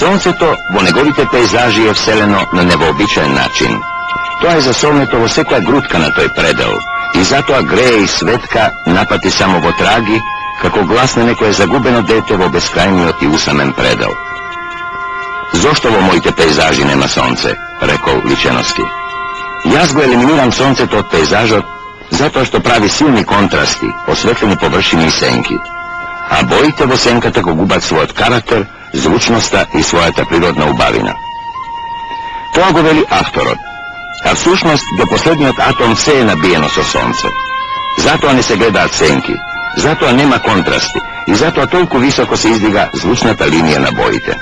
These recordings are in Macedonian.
Сонцето во неговите пейзажи е вселено на невообичаен начин. Тоа е засолнето во секоја грудка на тој предел и затоа грее и светка напати само во траги, како глас на некое загубено дете во бескрајниот и усамен предел. Зошто во моите пейзажи нема сонце, рекол Личеновски. Јас го елиминирам сонцето од пейзажот затоа што прави силни контрасти, осветлени површини и сенки. А боите во сенката го губат својот карактер, звучноста и својата природна убавина. Тоа го вели авторот, а всушност до последниот атом се е набиено со сонце. Затоа не се гледаат сенки, затоа нема контрасти и затоа толку високо се издига звучната линија на боите.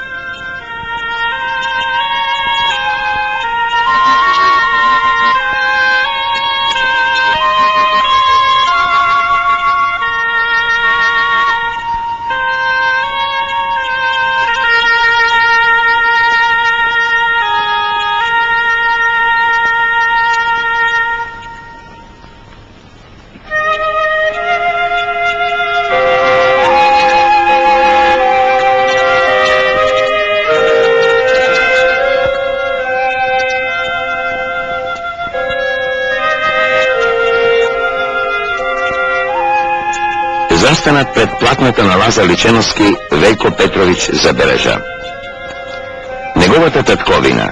Застанат пред платната на Лазар Личеновски, Вејко Петрович забележа. Неговата татковина,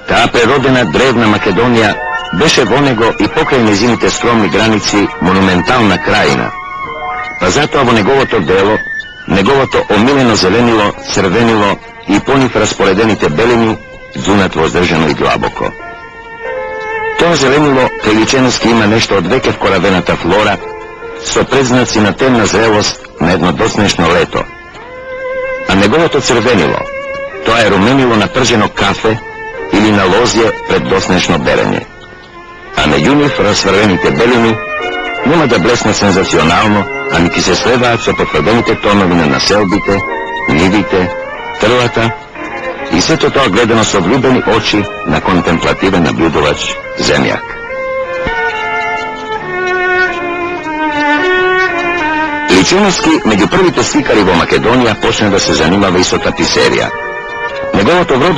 таа преродена древна Македонија, беше во него и покрај незините скромни граници монументална краина. Па затоа во неговото дело, неговото омилено зеленило, црвенило и по нив распоредените белини, дзунат воздржано и длабоко. Тоа зеленило кај Личеновски има нешто од веќе вкоравената флора, со предзнаци на темна зрелост на едно доснешно лето. А неговото црвенило, тоа е руменило на пржено кафе или на лозје пред доснешно берење. А меѓу нив расфрвените белини нема да блесне сензационално, ами ки се следаат со потврдените тонови на населбите, нивите, трвата и сето тоа гледано со влюбени очи на контемплативен наблюдувач земјак. Личеновски, меѓу првите сликари во Македонија, почна да се занимава и со таписерија. Неговото